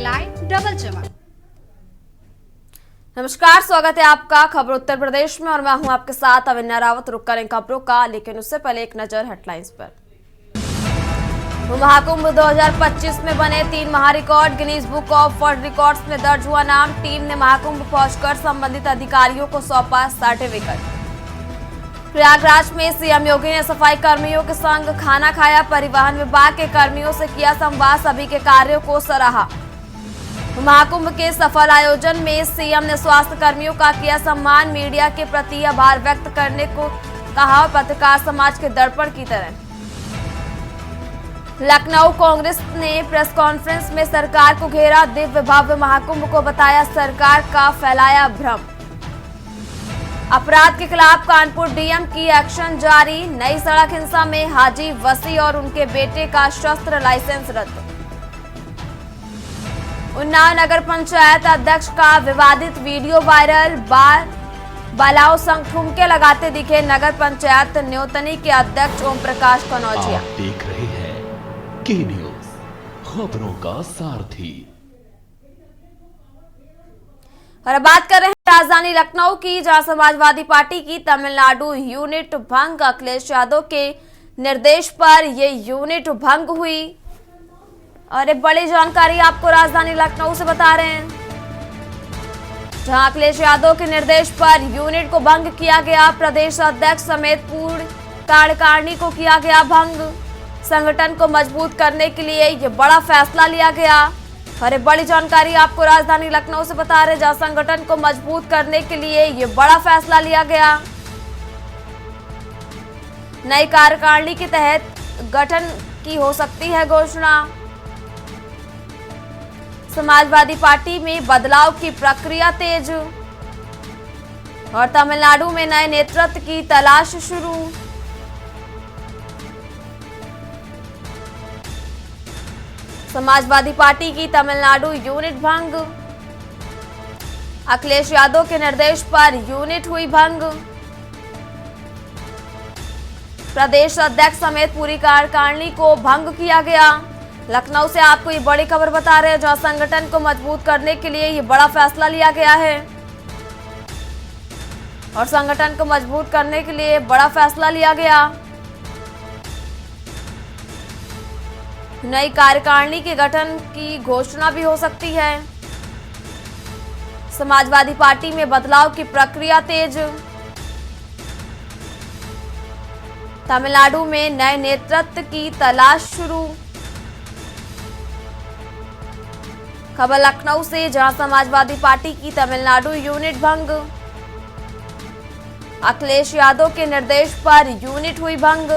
लाए डबल चमक। नमस्कार, स्वागत है आपका खबर उत्तर प्रदेश में और मैं हूं आपके साथ अविन्या रावत। रुक करें खबरों का, लेकिन उससे पहले एक नजर हेडलाइंस पर। महाकुंभ 2025 में बने 3 महारिकॉर्ड, Guinness book of world records में दर्ज हुआ नाम। टीम ने महाकुंभ पहुंचकर संबंधित अधिकारियों को सौंपा सर्टिफिकेट। प्रयागराज में सीएम योगी ने सफाई कर्मियों के संग खाना खाया। परिवहन विभाग के कर्मियों से किया संवाद, सभी के कार्यों को सराहा। महाकुंभ के सफल आयोजन में सीएम ने स्वास्थ्य कर्मियों का किया सम्मान। मीडिया के प्रति आभार व्यक्त करने को कहा, पत्रकार समाज के दर्पण की तरह। लखनऊ कांग्रेस ने प्रेस कॉन्फ्रेंस में सरकार को घेरा, दिव्य भव्य महाकुंभ को बताया सरकार का फैलाया भ्रम। अपराध के खिलाफ कानपुर डीएम की एक्शन जारी, नई सड़क हिंसा में हाजी वसी और उनके बेटे का शस्त्र लाइसेंस रद्द। उन्नाव नगर पंचायत अध्यक्ष का विवादित वीडियो वायरल, बालाओ संग ठुमके लगाते दिखे नगर पंचायत न्योतनी के अध्यक्ष ओम प्रकाश कनौजिया। आप देख रहे हैं के न्यूज, खबरों का सारथी। और अब बात कर रहे हैं राजधानी लखनऊ की, जहां समाजवादी पार्टी की तमिलनाडु यूनिट भंग। अखिलेश यादव के निर्देश पर यह यूनिट भंग हुई और एक बड़ी जानकारी आपको राजधानी लखनऊ से बता रहे हैं, जहां अखिलेश यादव के निर्देश पर यूनिट को भंग किया गया। प्रदेश अध्यक्ष समेत पूर्ण कार्यकारिणी को किया गया भंग। संगठन को मजबूत करने के लिए यह बड़ा फैसला लिया गया और एक बड़ी जानकारी आपको राजधानी लखनऊ से बता रहे हैं, जहां संगठन को मजबूत करने के लिए यह बड़ा फैसला लिया गया। नई कार्यकारिणी के तहत गठन की हो सकती है घोषणा। समाजवादी पार्टी में बदलाव की प्रक्रिया तेज और तमिलनाडु में नए नेतृत्व की तलाश शुरू। समाजवादी पार्टी की तमिलनाडु यूनिट भंग, अखिलेश यादव के निर्देश पर यूनिट हुई भंग। प्रदेश अध्यक्ष समेत पूरी कार्यकारिणी को भंग किया गया। लखनऊ से आपको ये बड़ी खबर बता रहे हैं, जहां संगठन को मजबूत करने के लिए ये बड़ा फैसला लिया गया है और संगठन को मजबूत करने के लिए बड़ा फैसला लिया गया। नई कार्यकारिणी के गठन की घोषणा भी हो सकती है। समाजवादी पार्टी में बदलाव की प्रक्रिया तेज, तमिलनाडु में नए नेतृत्व की तलाश शुरू। खबर लखनऊ से, जहां समाजवादी पार्टी की तमिलनाडु यूनिट भंग, अखिलेश यादव के निर्देश पर यूनिट हुई भंग।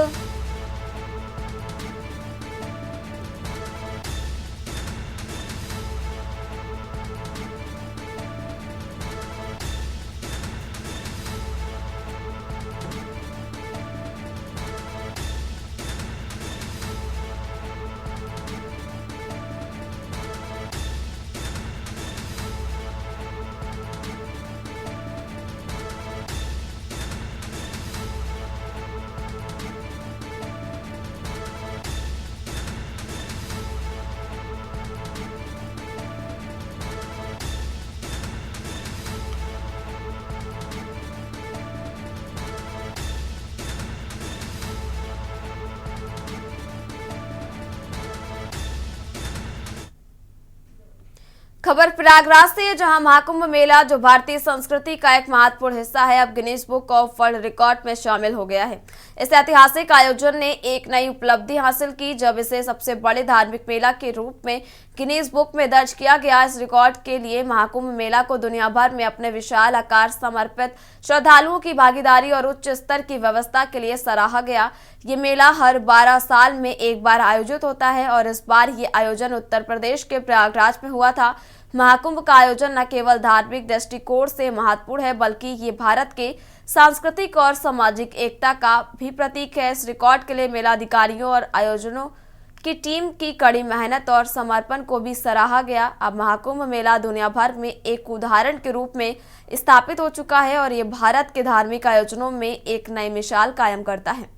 खबर प्रयागराज से, जहां महाकुंभ मेला जो भारतीय संस्कृति का एक महत्वपूर्ण हिस्सा है, अब Guinness book of world record में शामिल हो गया है। इस ऐतिहासिक आयोजन ने एक नई उपलब्धि हासिल की, जब इसे सबसे बड़े धार्मिक मेला के रूप में गिनीज बुक में दर्ज किया गया। इस रिकॉर्ड के लिए महाकुंभ मेला को दुनिया भर में अपने विशाल आकार, समर्पित श्रद्धालुओं की भागीदारी और उच्च स्तर की व्यवस्था के लिए सराहा गया। ये मेला हर 12 साल में एक बार आयोजित होता है और इस बार ये आयोजन उत्तर प्रदेश के प्रयागराज में हुआ था। महाकुंभ का आयोजन न केवल धार्मिक दृष्टिकोण से महत्वपूर्ण है, बल्कि ये भारत के सांस्कृतिक और सामाजिक एकता का भी प्रतीक है। इस रिकॉर्ड के लिए मेला अधिकारियों और आयोजनों की टीम की कड़ी मेहनत और समर्पण को भी सराहा गया। अब महाकुंभ मेला दुनिया भर में एक उदाहरण के रूप में स्थापित हो चुका है और ये भारत के धार्मिक आयोजनों में एक नई मिसाल कायम करता है।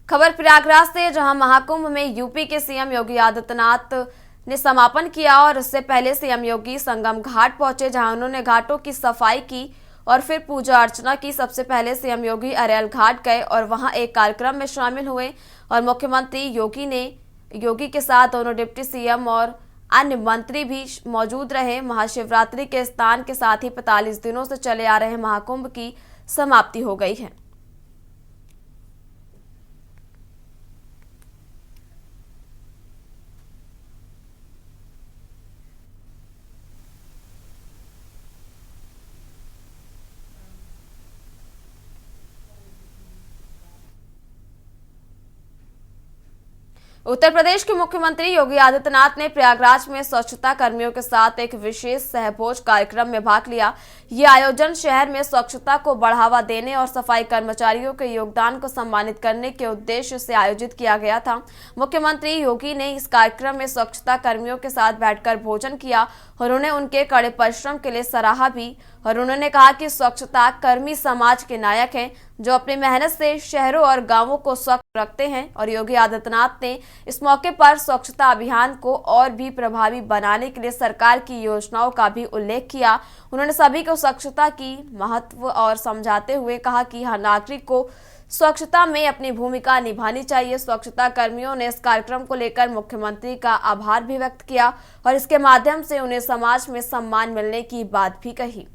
खबर प्रयागराज से, जहां महाकुंभ में यूपी के सीएम योगी आदित्यनाथ ने समापन किया और इससे पहले सीएम योगी संगम घाट पहुंचे, जहां उन्होंने घाटों की सफाई की और फिर पूजा अर्चना की। सबसे पहले सीएम योगी अरेल घाट गए और वहां एक कार्यक्रम में शामिल हुए और मुख्यमंत्री योगी के साथ दोनों डिप्टी सीएम और अन्य मंत्री भी मौजूद रहे। महाशिवरात्रि के स्नान के साथ ही 45 दिनों से चले आ रहे महाकुंभ की समाप्ति हो गई है। उत्तर प्रदेश के मुख्यमंत्री योगी आदित्यनाथ ने प्रयागराज में स्वच्छता कर्मियों के साथ एक विशेष सहभोज कार्यक्रम में भाग लिया। ये आयोजन शहर में स्वच्छता को बढ़ावा देने और सफाई कर्मचारियों के योगदान को सम्मानित करने के उद्देश्य से आयोजित किया गया था। मुख्यमंत्री योगी ने इस कार्यक्रम में स्वच्छता कर्मियों के साथ बैठकर भोजन किया और उन्हें उनके कड़े परिश्रम के लिए सराहा भी। और उन्होंने कहा कि स्वच्छता कर्मी समाज के नायक हैं, जो अपनी मेहनत से शहरों और गांवों को स्वच्छ रखते हैं। और योगी आदित्यनाथ ने इस मौके पर स्वच्छता अभियान को और भी प्रभावी बनाने के लिए सरकार की योजनाओं का भी उल्लेख किया। उन्होंने सभी को स्वच्छता की महत्व और समझाते हुए कहा कि हर नागरिक को स्वच्छता में अपनी भूमिका निभानी चाहिए। स्वच्छता कर्मियों ने इस कार्यक्रम को लेकर मुख्यमंत्री का आभार भी व्यक्त किया और इसके माध्यम से उन्हें समाज में सम्मान मिलने की बात भी कही।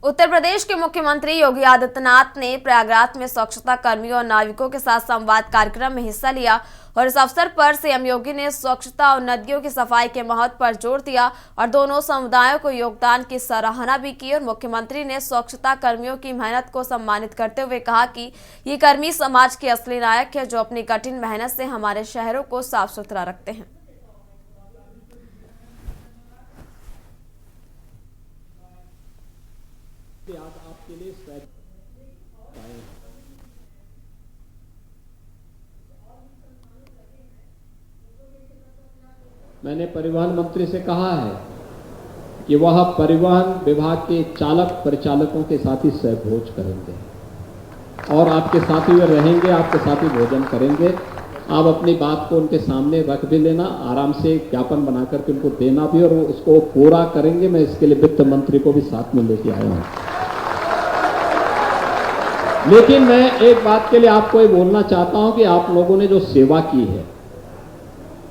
उत्तर प्रदेश के मुख्यमंत्री योगी आदित्यनाथ ने प्रयागराज में स्वच्छता कर्मियों और नाविकों के साथ संवाद कार्यक्रम में हिस्सा लिया और इस अवसर पर सीएम योगी ने स्वच्छता और नदियों की सफाई के महत्व पर जोर दिया और दोनों समुदायों को योगदान की सराहना भी की। और मुख्यमंत्री ने स्वच्छता कर्मियों की मेहनत को सम्मानित करते हुए कहा कि ये कर्मी समाज के असली नायक है, जो अपनी कठिन मेहनत से हमारे शहरों को साफ सुथरा रखते हैं। आपके लिए मैंने परिवहन मंत्री से कहा है कि वह परिवहन विभाग के चालक परिचालकों के साथ ही सहभोज करेंगे और आपके साथ ही वे रहेंगे, आपके साथ ही भोजन करेंगे। आप अपनी बात को उनके सामने रख भी लेना, आराम से ज्ञापन बना करके उनको देना भी, और उसको पूरा करेंगे। मैं इसके लिए वित्त मंत्री को भी साथ में लेके आया हूं। लेकिन मैं एक बात के लिए आपको ये बोलना चाहता हूं कि आप लोगों ने जो सेवा की है,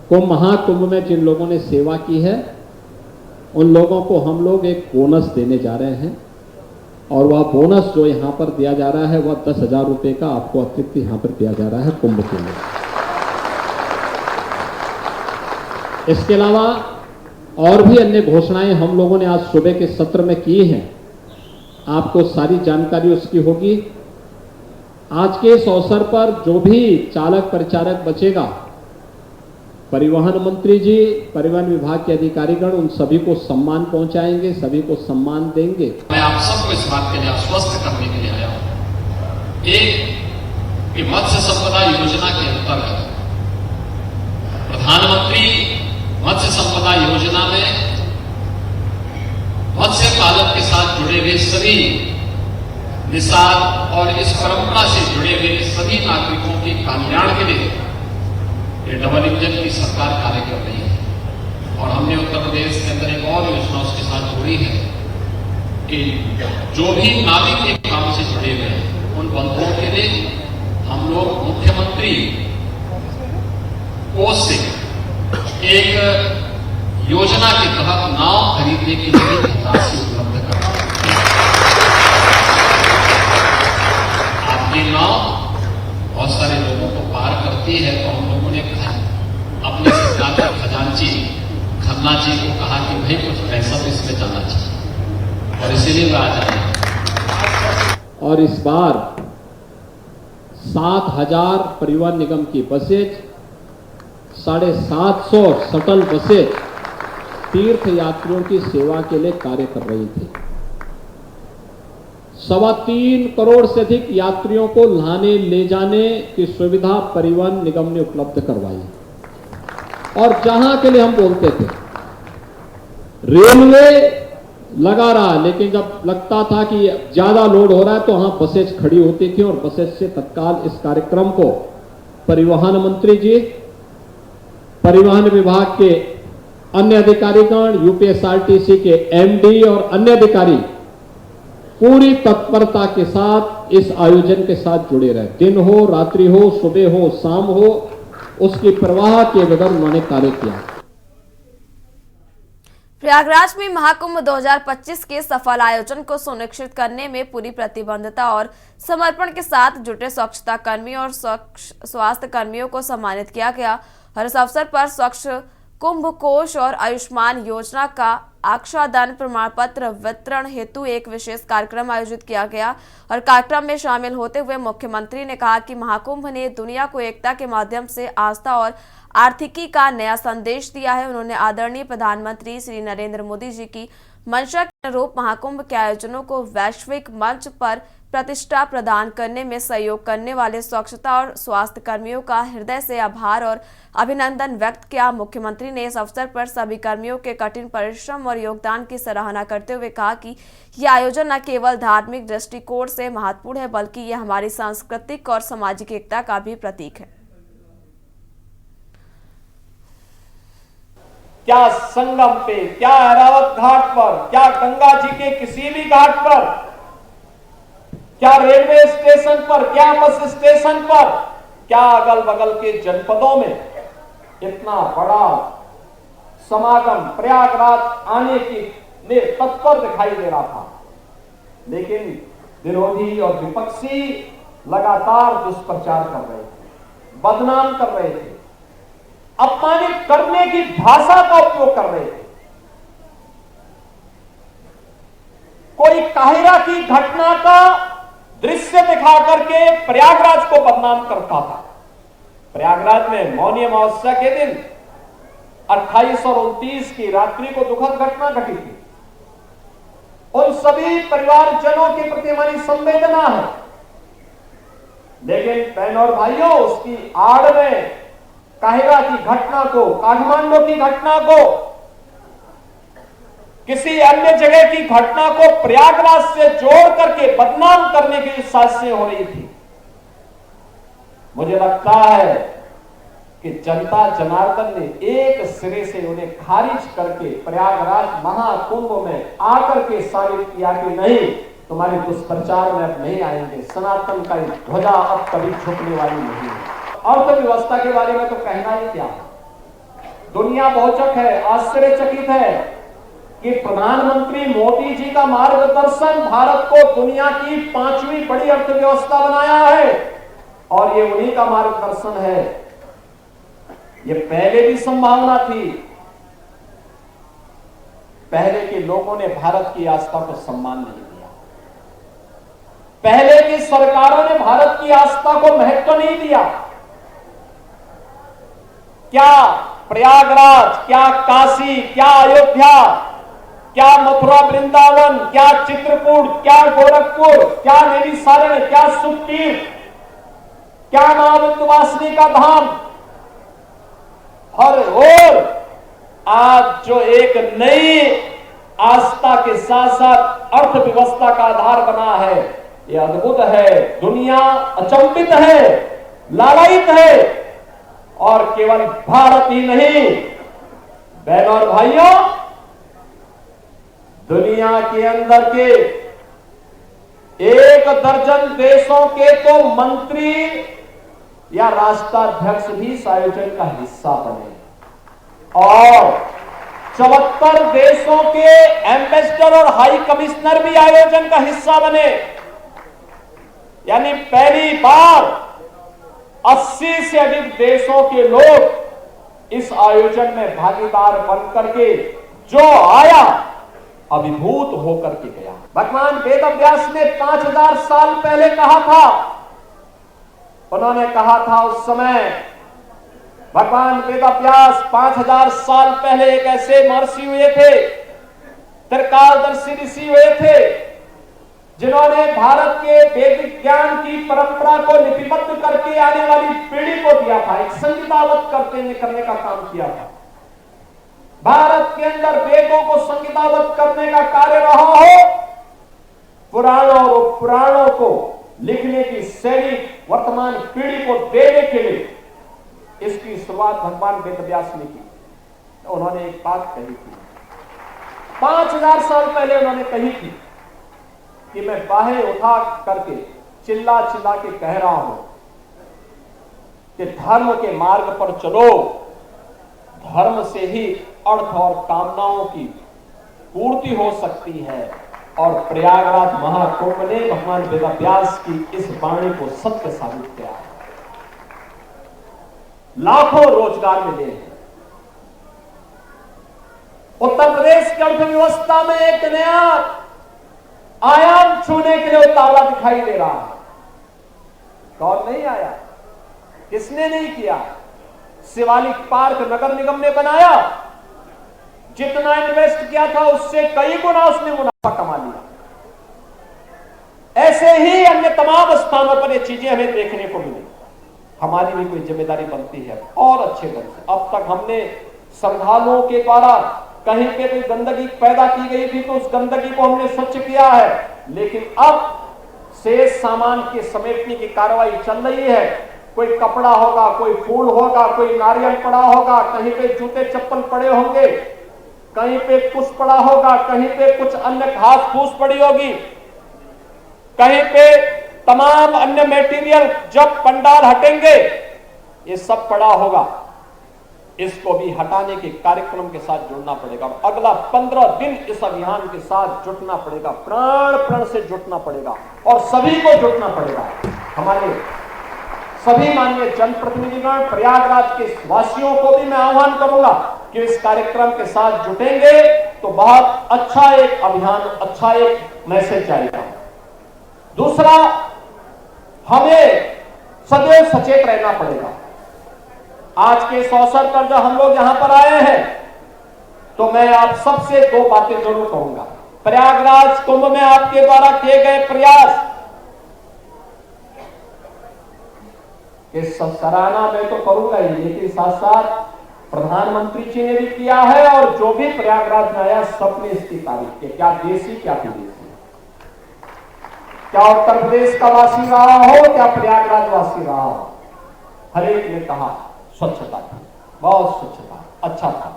कुंभ महाकुंभ में जिन लोगों ने सेवा की है, उन लोगों को हम लोग एक बोनस देने जा रहे हैं। और वह बोनस जो यहां पर दिया जा रहा है, वह 10,000 रुपये का आपको अतिरिक्त यहां पर दिया जा रहा है कुंभ के लिए। इसके अलावा और भी अन्य घोषणाएं हम लोगों ने आज सुबह के सत्र में की हैं। आपको सारी जानकारी उसकी होगी। आज के इस अवसर पर जो भी चालक परिचालक बचेगा, परिवहन मंत्री जी, परिवहन विभाग के अधिकारीगण उन सभी को सम्मान पहुंचाएंगे, सभी को सम्मान देंगे। मैं आप सबको इस बात के लिए आश्वस्त करने के लिए आया हूं। एक मत्स्य संपदा योजना के अंतर्गत प्रधानमंत्री मत्स्य संपदा योजना में मत्स्य पालन के साथ जुड़े हुए सभी निषाद और इस परंपरा से जुड़े हुए सभी नागरिकों के कल्याण के लिए ये डबल इंजन की सरकार कार्य कर रही है। और हमने उत्तर प्रदेश के अंदर एक और योजना उसके साथ जोड़ी है कि जो भी नाविक के काम से जुड़े हुए हैं, उन बंधुओं के लिए हम लोग मुख्यमंत्री कोष से एक योजना के तहत नाव खरीदने के लिए राशि उपलब्ध करना। आपकी नाव बहुत सारे लोगों को पार करती है, तो हम लोगों ने अपने सरकार के खजांची खन्ना जी को कहा कि भाई कुछ पैसा तो इसमें जाना चाहिए, और इसीलिए वे आ जाए। और इस बार 7,000 परिवहन निगम की बसेज, 750 शटल बसेज तीर्थ यात्रियों की सेवा के लिए कार्य कर रही थी। 3.25 करोड़ से अधिक यात्रियों को लाने ले जाने की सुविधा परिवहन निगम ने उपलब्ध करवाई। और जहां के लिए हम बोलते थे रेलवे लगा रहा, लेकिन जब लगता था कि ज्यादा लोड हो रहा है तो वहां बसेज खड़ी होती थी और बसेज से तत्काल इस कार्यक्रम को परिवहन मंत्री जी, परिवहन विभाग के अन्य अधिकारीगण, यूपीएसआरटीसी के एमडी और अन्य अधिकारी पूरी तत्परता के साथ इस आयोजन के साथ जुड़े रहे। दिन हो, रात्रि हो, सुबह हो, शाम हो, उसकी परवाह किए बगैर उन्होंने कार्य किया। प्रयागराज में महाकुंभ 2025 के सफल आयोजन को सुनिश्चित करने में पूरी प्रतिबद्धता और समर्पण के साथ जुटे स्वच्छता कर्मियों और स्वास्थ्य कर्मियों को सम्मानित किया गया। और इस अवसर पर स्वच्छ कुंभ कोष और आयुष्मान योजना का आच्छादन प्रमाण पत्र वितरण हेतु एक विशेष कार्यक्रम आयोजित किया गया। और कार्यक्रम में शामिल होते हुए मुख्यमंत्री ने कहा कि महाकुंभ ने दुनिया को एकता के माध्यम से आस्था और आर्थिकी का नया संदेश दिया है। उन्होंने आदरणीय प्रधानमंत्री श्री नरेंद्र मोदी जी की मंशा के अनुरूप महाकुंभ के आयोजनों को वैश्विक मंच पर प्रतिष्ठा प्रदान करने में सहयोग करने वाले स्वच्छता और स्वास्थ्य कर्मियों का हृदय से आभार और अभिनंदन व्यक्त किया। मुख्यमंत्री ने इस अवसर पर सभी कर्मियों के कठिन परिश्रम और योगदान की सराहना करते हुए कहा कि यह आयोजन न केवल धार्मिक दृष्टिकोण से महत्वपूर्ण है, बल्कि यह हमारी सांस्कृतिक और सामाजिक एकता का भी प्रतीक है। क्या संगम पे, क्या ऐरावत घाट पर, क्या गंगा जी के किसी भी घाट पर, क्या रेलवे स्टेशन पर, क्या बस स्टेशन पर, क्या अगल बगल के जनपदों में इतना बड़ा समागम प्रयागराज आने की में तत्पर दिखाई दे रहा था। लेकिन विरोधी और विपक्षी लगातार दुष्प्रचार कर रहे थे, बदनाम कर रहे थे, अपमानित करने की भाषा का उपयोग कर रहे थे। कोई काहिरा की घटना का दृश्य दिखा करके प्रयागराज को बदनाम करता था। प्रयागराज में मौनी अमावस्या के दिन 28 और 29 की रात्रि को दुखद घटना घटी थी। उन सभी परिवारजनों के प्रति हमारी संवेदना है, लेकिन बहनों और भाइयों, उसकी आड़ में काहिरा की घटना को, काठमांडू की घटना को, किसी अन्य जगह की घटना को प्रयागराज से जोड़ करके बदनाम करने की साजिशें हो रही थी। मुझे लगता है कि जनता जनार्दन ने एक सिरे से उन्हें खारिज करके प्रयागराज महाकुंभ में आकर के साबित किया कि नहीं, तुम्हारे दुष्प्रचार में अब नहीं आएंगे, सनातन का ध्वजा अब कभी झुकने वाली नहीं है। अर्थव्यवस्था के बारे में तो कहना ही क्या, दुनिया बहुचक है, आश्चर्यचकित है कि प्रधानमंत्री मोदी जी का मार्गदर्शन भारत को दुनिया की 5वीं बड़ी अर्थव्यवस्था बनाया है। और ये उन्हीं का मार्गदर्शन है। ये पहले भी संभावना थी, पहले के लोगों ने भारत की आस्था को सम्मान नहीं दिया, पहले की सरकारों ने भारत की आस्था को महत्व नहीं दिया। क्या प्रयागराज, क्या काशी, क्या अयोध्या, क्या मथुरा वृंदावन, क्या चित्रकूट, क्या गोरखपुर, क्या नैमिषारण्य, क्या सुखतीर्थ, क्या मां विंध्यवासिनी का धाम, हर ओर आज जो एक नई आस्था के साथ साथ अर्थव्यवस्था का आधार बना है, यह अद्भुत है। दुनिया अचंभित है, लालायित है। और केवल भारत ही नहीं, बहनों और भाइयों, दुनिया के अंदर के 1 दर्जन देशों के तो मंत्री या राष्ट्राध्यक्ष भी इस आयोजन का हिस्सा बने और 74 देशों के एम्बेसडर और हाई कमिश्नर भी आयोजन का हिस्सा बने। यानी पहली बार 80 से अधिक देशों के लोग इस आयोजन में भागीदार बनकर के जो आया, अभिभूत होकर के गया। भगवान वेदव्यास ने 5000 साल पहले कहा था, उन्होंने कहा था उस समय भगवान वेदव्यास 5000 साल पहले एक ऐसे महर्षि हुए थे, त्रिकालदर्शी ऋषि हुए थे, जिन्होंने भारत के वैदिक ज्ञान की परंपरा को लिपिबद्ध करके आने वाली पीढ़ी को दिया था, एक संहिताबद्ध करने का काम किया था। भारत के अंदर वेदों को संहिताबद्ध करने का कार्य रहा हो, पुराणों और पुराणों को लिखने की शैली वर्तमान पीढ़ी को देने के लिए इसकी शुरुआत भगवान वेदव्यास ने की। तो उन्होंने एक बात कही थी, 5000 साल पहले उन्होंने कही थी कि मैं बाहें उठा करके चिल्ला चिल्ला के कह रहा हूं कि धर्म के मार्ग पर चलो, धर्म से ही अर्थ और कामनाओं की पूर्ति हो सकती है। और प्रयागराज महाकुंभ ने भगवान वेदव्यास की इस वाणी को सत्य साबित किया है। लाखों रोजगार मिले हैं। उत्तर प्रदेश की अर्थव्यवस्था में एक नया आयाम छूने के लिए उतावला दिखाई दे रहा है। कौन नहीं आया, किसने नहीं किया? शिवालिक पार्क नगर निगम ने बनाया, जितना इन्वेस्ट किया था उससे कई गुना उसने मुनाफा कमा लिया। ऐसे ही अन्य तमाम स्थानों पर ये चीजें हमें देखने को मिली। हमारी भी कोई जिम्मेदारी बनती है और अच्छे ढंग से। अब तक हमने श्रद्धालुओं के द्वारा कहीं पे कोई गंदगी पैदा की गई थी तो उस गंदगी को हमने स्वच्छ किया है, लेकिन अब शेष सामान के समेटने की कार्रवाई चल रही है। कोई कपड़ा होगा, कोई फूल होगा, कोई नारियल पड़ा होगा, कहीं पे जूते चप्पल पड़े होंगे, कहीं पे कुछ पड़ा होगा, कहीं पे कुछ अन्य घास फूस पड़ी होगी, कहीं पे तमाम अन्य मटेरियल जब पंडाल हटेंगे ये सब पड़ा होगा। इसको भी हटाने के कार्यक्रम के साथ जुड़ना पड़ेगा। अगला 15 दिन इस अभियान के साथ जुटना पड़ेगा, प्राण प्रण से जुटना पड़ेगा और सभी को जुटना पड़ेगा। हमारे सभी माननीय जनप्रतिनिधिगण, प्रयागराज के वासियों को भी मैं आह्वान करूंगा कि इस कार्यक्रम के साथ जुटेंगे तो बहुत अच्छा एक अभियान, अच्छा एक मैसेज जाएगा। दूसरा, हमें सदैव सचेत रहना पड़ेगा। आज के इस अवसर पर जब हम लोग यहां पर आए हैं तो मैं आप सबसे 2 बातें जरूर कहूंगा। प्रयागराज कुंभ में आपके द्वारा किए गए प्रयास इस सराहना मैं तो करूंगा ही, लेकिन साथ साथ प्रधानमंत्री जी ने भी किया है और जो भी प्रयागराज में आया सबने इसकी तारीफ की। क्या देशी क्या विदेशी, क्या उत्तर प्रदेश का वासी रहा हो, क्या प्रयागराज वासी रहा हो, हर एक ने कहा स्वच्छता थी, बहुत स्वच्छता, अच्छा था।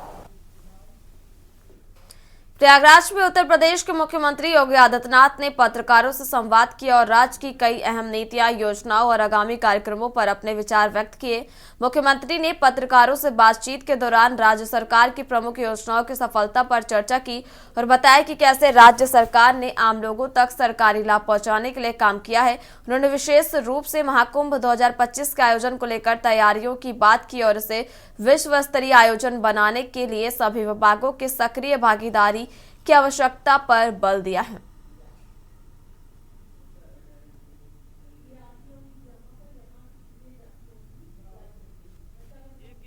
प्रयागराज में उत्तर प्रदेश के मुख्यमंत्री योगी आदित्यनाथ ने पत्रकारों से संवाद किया और राज्य की कई अहम नीतियां, योजनाओं और आगामी कार्यक्रमों पर अपने विचार व्यक्त किए। मुख्यमंत्री ने पत्रकारों से बातचीत के दौरान राज्य सरकार की प्रमुख योजनाओं की सफलता पर चर्चा की और बताया कि कैसे राज्य सरकार ने आम लोगों तक सरकारी लाभ पहुंचाने के लिए काम किया है। उन्होंने विशेष रूप से महाकुंभ 2025 के आयोजन को लेकर तैयारियों की बात की और इसे विश्व स्तरीय आयोजन बनाने के लिए सभी विभागों की सक्रिय भागीदारी की आवश्यकता पर बल दिया है।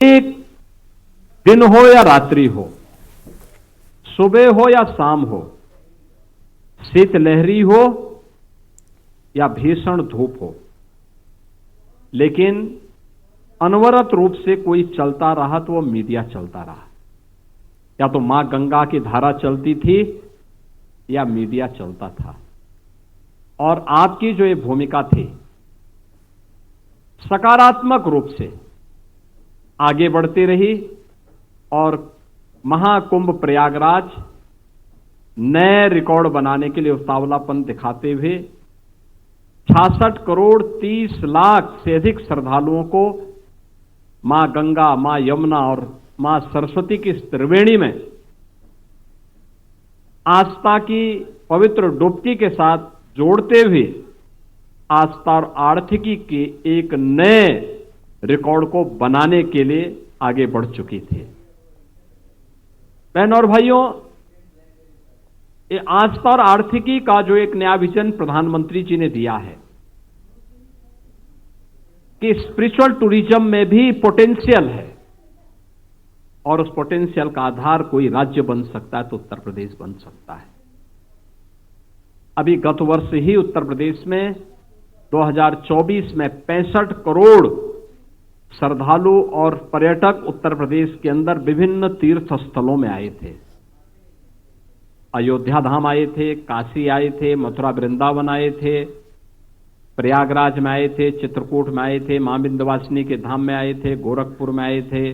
एक दिन हो या रात्रि हो, सुबह हो या शाम हो, शीतलहरी हो या भीषण धूप हो, लेकिन अनवरत रूप से कोई चलता रहा तो वो मीडिया चलता रहा। या तो मां गंगा की धारा चलती थी या मीडिया चलता था। और आपकी जो ये भूमिका थी सकारात्मक रूप से आगे बढ़ती रही और महाकुंभ प्रयागराज नए रिकॉर्ड बनाने के लिए उतावलापन दिखाते हुए 66 करोड़ 30 लाख से अधिक श्रद्धालुओं को मां गंगा, मां यमुना और मां सरस्वती की इस त्रिवेणी में आस्था की पवित्र डुबकी के साथ जोड़ते हुए आस्था और आर्थिकी के एक नए रिकॉर्ड को बनाने के लिए आगे बढ़ चुकी थी। बहनों और भाइयों, ये आस्था और आर्थिकी का जो एक नया विजन प्रधानमंत्री जी ने दिया है कि स्पिरिचुअल टूरिज्म में भी पोटेंशियल है, और उस पोटेंशियल का आधार कोई राज्य बन सकता है तो उत्तर प्रदेश बन सकता है। अभी गत वर्ष ही उत्तर प्रदेश में 2024 में 65 करोड़ श्रद्धालु और पर्यटक उत्तर प्रदेश के अंदर विभिन्न तीर्थ स्थलों में आए थे। अयोध्या धाम आए थे, काशी आए थे, मथुरा वृंदावन आए थे, प्रयागराज में आए थे, चित्रकूट में आए थे, मां विंध्यवासिनी के धाम में आए थे, गोरखपुर में आए थे,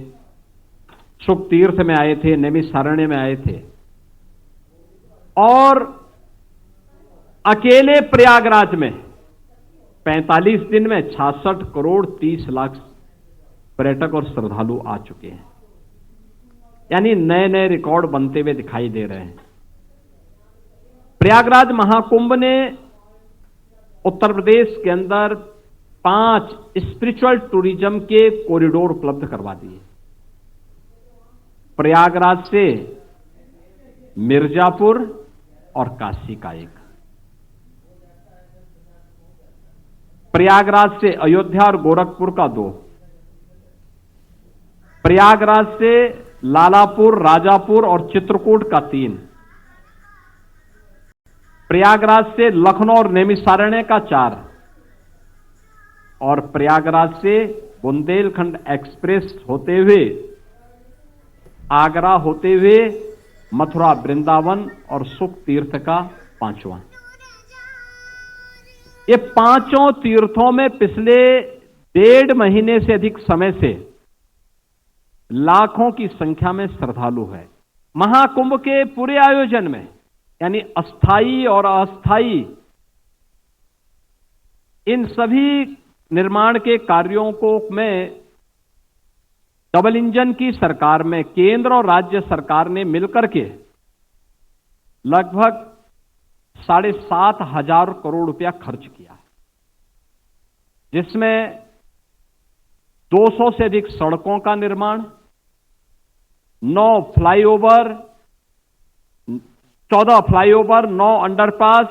सुख तीर्थ में आए थे, नैमिषारण्य में आए थे। और अकेले प्रयागराज में 45 दिन में 66 करोड़ 30 लाख पर्यटक और श्रद्धालु आ चुके हैं। यानी नए नए रिकॉर्ड बनते हुए दिखाई दे रहे हैं। प्रयागराज महाकुंभ ने उत्तर प्रदेश के अंदर 5 स्पिरिचुअल टूरिज्म के कॉरिडोर उपलब्ध करवा दिए। प्रयागराज से मिर्जापुर और काशी का एक, प्रयागराज से अयोध्या और गोरखपुर का 2, प्रयागराज से लालापुर, राजापुर और चित्रकूट का 3, प्रयागराज से लखनऊ और नैमिषारण्य का 4 और प्रयागराज से बुंदेलखंड एक्सप्रेस होते हुए आगरा होते हुए मथुरा वृंदावन और सुख तीर्थ का 5वां। ये 5 तीर्थों में पिछले 1.5 महीने से अधिक समय से लाखों की संख्या में श्रद्धालु है। महाकुंभ के पूरे आयोजन में यानी अस्थाई और अस्थाई इन सभी निर्माण के कार्यों को में डबल इंजन की सरकार में केंद्र और राज्य सरकार ने मिलकर के लगभग 7,500 करोड़ रुपया खर्च किया, जिसमें 200 से अधिक सड़कों का निर्माण, 9 फ्लाईओवर, 14 फ्लाईओवर, 9 अंडरपास,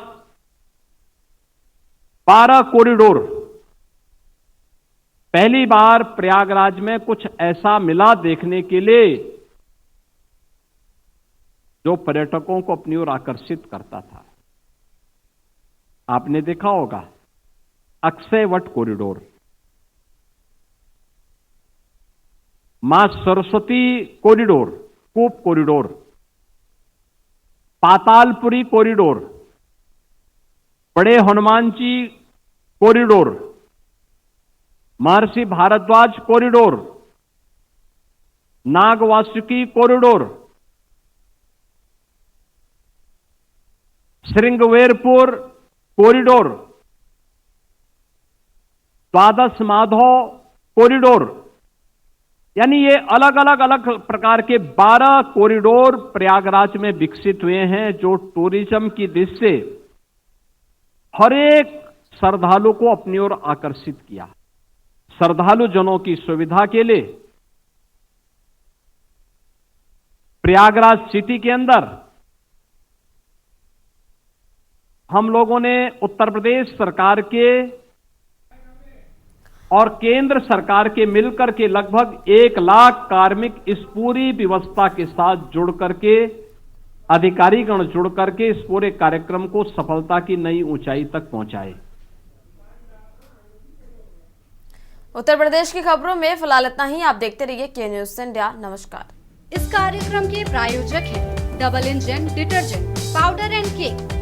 12 कॉरिडोर। पहली बार प्रयागराज में कुछ ऐसा मिला देखने के लिए जो पर्यटकों को अपनी ओर आकर्षित करता था। आपने देखा होगा अक्षयवट कॉरिडोर, मां सरस्वती कॉरिडोर, कूप कॉरिडोर, पातालपुरी कॉरिडोर, बड़े Hanuman ji corridor, Maharshi Bharadwaj corridor, Nagvasuki corridor, Shringverpur corridor, Dwadash Madhav corridor. यानी ये अलग अलग प्रकार के 12 कॉरिडोर प्रयागराज में विकसित हुए हैं, जो टूरिज्म की दृष्टि से हर एक श्रद्धालु को अपनी ओर आकर्षित किया। श्रद्धालु जनों की सुविधा के लिए प्रयागराज सिटी के अंदर हम लोगों ने उत्तर प्रदेश सरकार के और केंद्र सरकार के मिलकर के लगभग 1 लाख कार्मिक इस पूरी व्यवस्था के साथ जुड़ करके, अधिकारीगण जुड़ करके इस पूरे कार्यक्रम को सफलता की नई ऊंचाई तक पहुंचाए। उत्तर प्रदेश की खबरों में फिलहाल इतना ही। आप देखते रहिए के न्यूज़ इंडिया। नमस्कार। इस कार्यक्रम के प्रायोजक हैं double engine detergent powder and cake.